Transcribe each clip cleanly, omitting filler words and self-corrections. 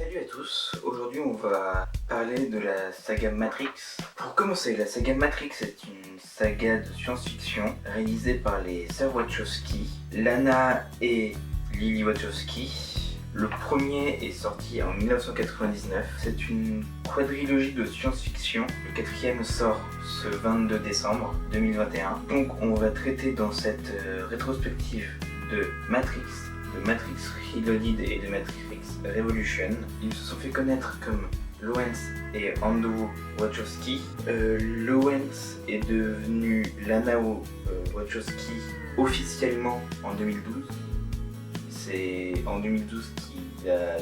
Salut à tous, aujourd'hui on va parler de la saga Matrix. Pour commencer, la saga Matrix est une saga de science-fiction réalisée par les sœurs Wachowski, Lana et Lily Wachowski. Le premier est sorti en 1999, c'est une quadrilogie de science-fiction. Le quatrième sort ce 22 décembre 2021. Donc on va traiter dans cette rétrospective de Matrix Reloaded et de Matrix Revolution. Ils se sont fait connaître comme Lawrence et Andrew Wachowski. Lawrence est devenu Lana Wachowski officiellement en 2012. C'est en 2012 qu'il a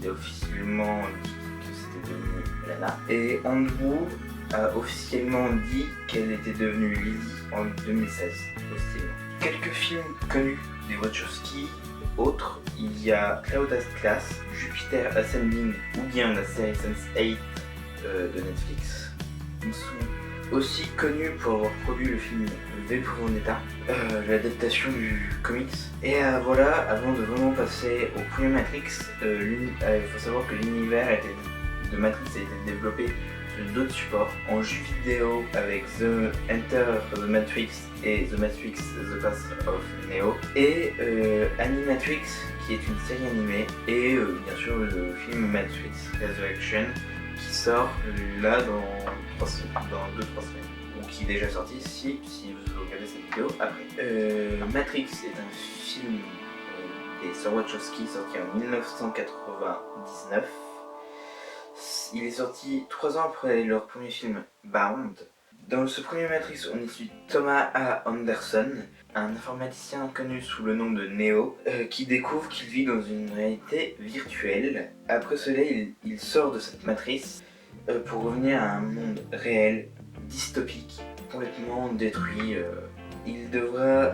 officiellement dit que c'était devenu Lana. Et Andrew a officiellement dit qu'elle était devenue Lily en 2016, officiellement. Quelques films connus des Wachowski. Autres, il y a Cloud Atlas, Jupiter Ascending ou bien la série Sense8 de Netflix. Ils sont aussi connus pour avoir produit le film V pour Vendetta, l'adaptation du comics. Et voilà, avant de vraiment passer au premier Matrix, il faut savoir que l'univers de Matrix a été développé sur d'autres supports, en jeux vidéo avec The Enter of the Matrix et The Matrix The Path of Neo, et Animatrix qui est une série animée, et bien sûr le film Matrix Resurrection qui sort là dans 2-3 semaines, ou qui est déjà sorti si vous regardez cette vidéo après. Matrix est un film des sœurs Wachowski sorti en 1999. Il est sorti 3 ans après leur premier film Bound. Dans ce premier Matrix, on y suit Thomas A. Anderson, un informaticien connu sous le nom de Neo, qui découvre qu'il vit dans une réalité virtuelle. Après cela, il sort de cette matrice pour revenir à un monde réel, dystopique, complètement détruit. Il devra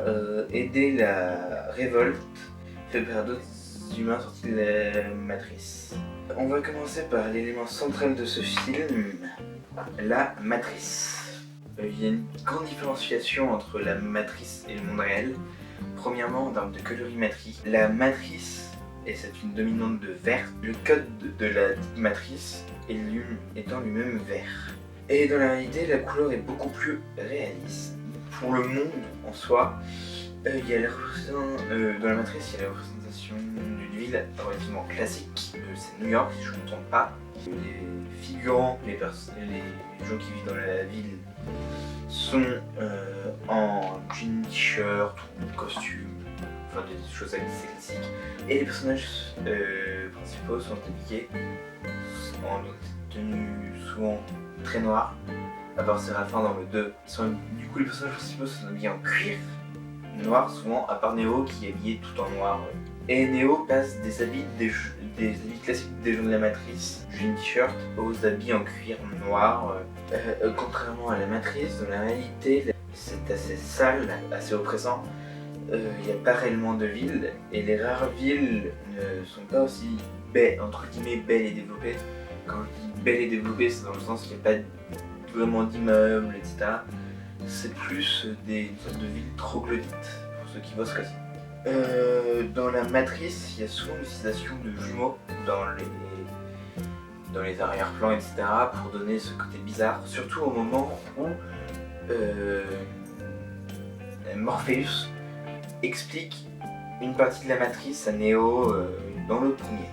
aider la révolte faite par d'autres humains sortis de la matrice. On va commencer par l'élément central de ce film, la matrice. Il y a une grande différenciation entre la matrice et le monde réel. Premièrement, en termes de colorimétrie, la matrice c'est une dominante de vert. Le code de la matrice étant lui-même vert. Et dans la réalité, la couleur est beaucoup plus réaliste. Pour le monde en soi, il y a dans la matrice, il y a la représentation d'une ville relativement classique. C'est New York, si je ne me trompe pas. Les figurants, les gens qui vivent dans la ville sont en jean, t-shirt ou costume, enfin des choses assez classiques. Et les personnages principaux sont habillés en tenue souvent très noire, à part Séraphin dans le 2. Du coup, les personnages principaux sont habillés en cuir noir souvent, à part Neo qui est habillé tout en noir. Et Neo passe des habits classiques des gens de la matrice, jean t-shirt, aux habits en cuir noir. Contrairement à la matrice, dans la réalité, c'est assez sale, assez oppressant. Il n'y a pas réellement de villes, et les rares villes ne sont pas aussi entre guillemets belles et développées. Quand je dis belles et développées, c'est dans le sens qu'il n'y a pas vraiment d'immeubles, etc. C'est plus des sortes de villes troglodytes, pour ceux qui voient ce que c'est. Dans la matrice, il y a souvent l'utilisation de jumeaux dans les arrière-plans, etc. pour donner ce côté bizarre, surtout au moment où Morpheus explique une partie de la matrice à Neo dans le premier.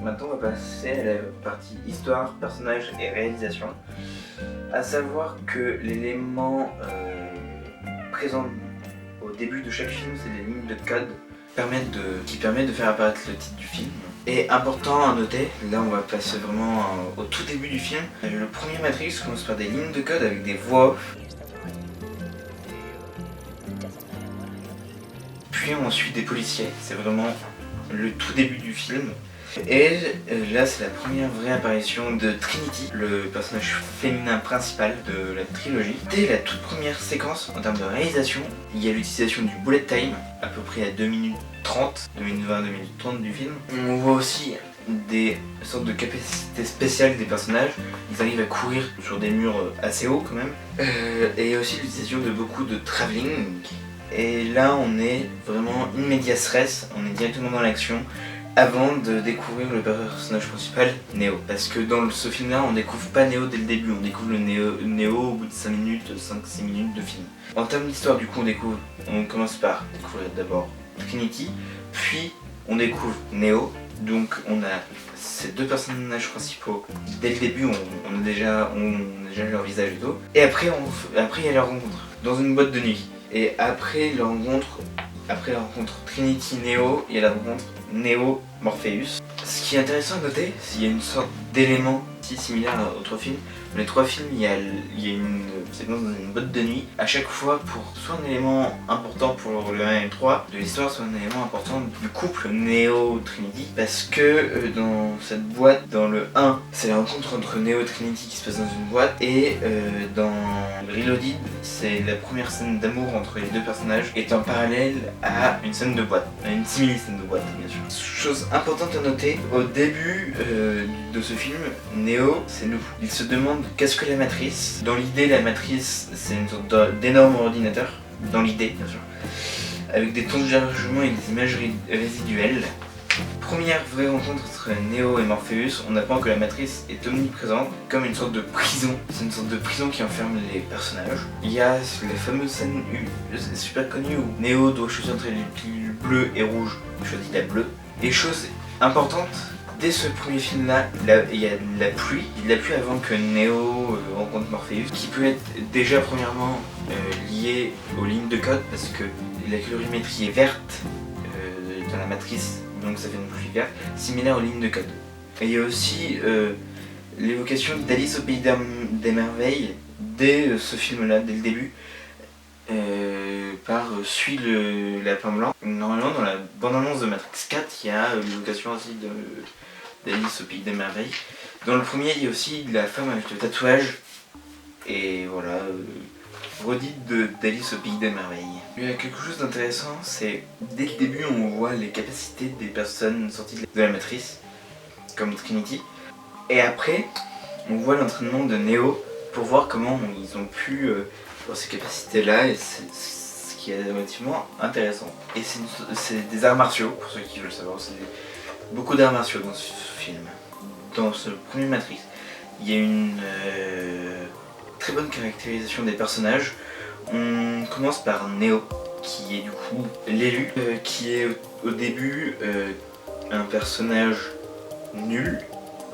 Maintenant, on va passer à la partie histoire, personnages et réalisation. À savoir que l'élément présent au début de chaque film, c'est des lignes de code qui permettent de faire apparaître le titre du film. Et important à noter, là on va passer vraiment au tout début du film. Le premier Matrix commence par des lignes de code avec des voix off. Puis on suit des policiers, c'est vraiment le tout début du film. Et là c'est la première vraie apparition de Trinity, le personnage féminin principal de la trilogie. Dès la toute première séquence en termes de réalisation, il y a l'utilisation du bullet time, à peu près à 2 minutes 30, 2 minutes 20, 2 minutes 30 du film. On voit aussi des sortes de capacités spéciales des personnages. Ils arrivent à courir sur des murs assez hauts quand même. Et aussi l'utilisation de beaucoup de travelling. Et là on est vraiment in medias res, on est directement dans l'action. avant de découvrir le personnage principal, Neo. Parce que dans ce film-là, on découvre pas Neo dès le début, on découvre le Neo au bout de 5 minutes, 5-6 minutes de film. En termes d'histoire, du coup, on commence par découvrir d'abord Trinity, puis on découvre Neo. Donc on a ces deux personnages principaux. Dès le début, on a déjà leur visage et tout. Et après, il y a leur rencontre dans une boîte de nuit. Et après la rencontre Trinity Neo, il y a la rencontre Neo Morpheus. Ce qui est intéressant à noter, c'est qu'il y a une sorte d'élément si similaire aux trois films. Dans les trois films, il y a une séquence dans une boîte de nuit. À chaque fois, pour soit un élément important pour le 1 et le 3 de l'histoire, soit un élément important du couple Neo-Trinity. Parce que dans cette boîte, dans le 1, c'est la rencontre entre Neo et Trinity qui se passe dans une boîte. Et dans Reloaded, c'est la première scène d'amour entre les deux personnages, étant parallèle à une scène de boîte. Une simili-scène de boîte, bien sûr. Chose importante à noter, au début de ce film, Neo, c'est nous. Il se demande qu'est-ce que la matrice. Dans l'idée, la matrice, c'est une sorte d'énorme ordinateur. Dans l'idée, bien sûr. Avec des tons de chargement et des images résiduelles. Première vraie rencontre entre Neo et Morpheus, on apprend que la matrice est omniprésente, comme une sorte de prison. C'est une sorte de prison qui enferme les personnages. Il y a la fameuse scène super connue où Neo doit choisir entre les pilules bleues et rouges. Il choisit la bleue. Et chose importante, dès ce premier film là, il y a de la pluie. Il y a de la pluie avant que Neo rencontre Morpheus, qui peut être déjà premièrement lié aux lignes de code, parce que la colorimétrie est verte dans la matrice, donc ça fait une pluie verte, similaire aux lignes de code. Et il y a aussi l'évocation d'Alice au Pays des Merveilles, dès ce film là, dès le début, par Suis le lapin blanc. Normalement dans la bande-annonce de Matrix 4, il y a l'évocation aussi d'Alice au Pays des Merveilles. Dans le premier, il y a aussi la femme avec le tatouage, et voilà, redite d'Alice au Pays des Merveilles. Il y a quelque chose d'intéressant, c'est dès le début on voit les capacités des personnes sorties de la matrice, comme Trinity, et après on voit l'entraînement de Neo pour voir comment ils ont pu avoir ces capacités-là, et c'est ce qui est relativement intéressant. Et c'est des arts martiaux, pour ceux qui veulent savoir, c'est beaucoup d'arts martiaux dans ce film. Dans ce premier Matrix, il y a une très bonne caractérisation des personnages. On commence par Neo, qui est du coup l'élu, qui est au début un personnage nul,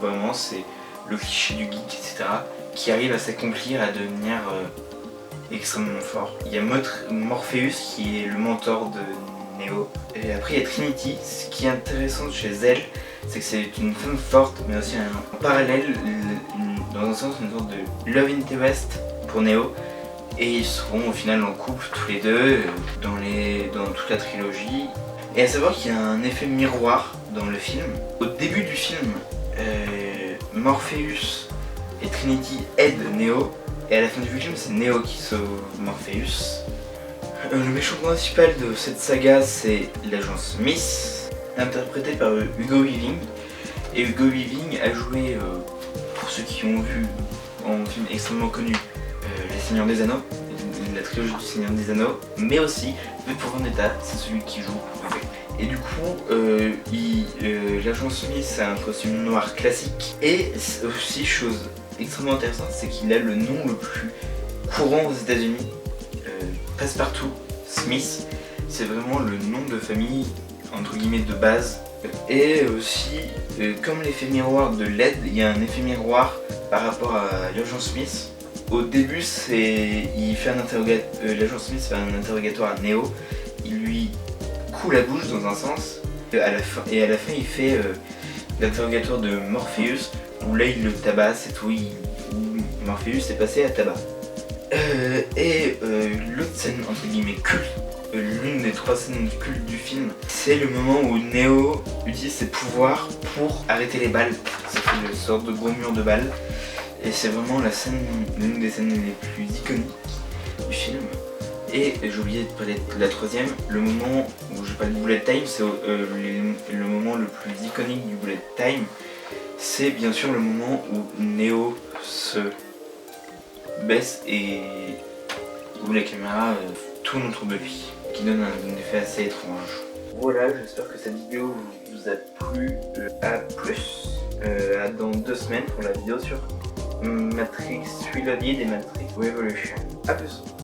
vraiment c'est le cliché du geek, etc., qui arrive à s'accomplir, à devenir extrêmement fort. Il y a Morpheus qui est le mentor de Neo, et après il y a Trinity. Ce qui est intéressant chez elle, c'est que c'est une femme forte, mais aussi en parallèle, dans un sens, une sorte de love interest pour Neo. Et ils seront au final en couple tous les deux dans toute la trilogie. Et à savoir qu'il y a un effet miroir dans le film. Au début du film, Morpheus et Trinity aident Neo, et à la fin du film, c'est Neo qui sauve Morpheus. Le méchant principal de cette saga, c'est l'agent Smith, interprété par Hugo Weaving. Et Hugo Weaving a joué, pour ceux qui ont vu en film extrêmement connu, Les Seigneurs des Anneaux, la trilogie du Seigneur des Anneaux, mais aussi V pour Vendetta, c'est celui qui joue. Et du coup, l'agent Smith a un costume noir classique, et aussi, chose extrêmement intéressante, c'est qu'il a le nom le plus courant aux États-Unis, Passepartout Smith. C'est vraiment le nom de famille entre guillemets de base. Et aussi, comme l'effet miroir de LED, il y a un effet miroir par rapport à l'agent Smith. Au début, l'agent Smith fait un interrogatoire à Neo. Il lui coud la bouche dans un sens, et à la fin il fait l'interrogatoire de Morpheus, où là il le tabasse et tout. Morpheus est passé à tabac. L'autre scène entre guillemets culte, l'une des 3 scènes cultes du film, c'est le moment où Neo utilise ses pouvoirs pour arrêter les balles. Ça fait une sorte de gros mur de balles, et c'est vraiment l'une des scènes les plus iconiques du film. Et j'ai oublié de parler de la troisième, le moment où je parle de bullet time, c'est le moment le plus iconique du bullet time. C'est bien sûr le moment où Neo se baisse et où la caméra tourne autour de lui, qui donne un effet assez étrange. Voilà, j'espère que cette vidéo vous a plu. À plus, dans 2 semaines pour la vidéo sur Matrix Reloaded et Matrix Revolution. A plus.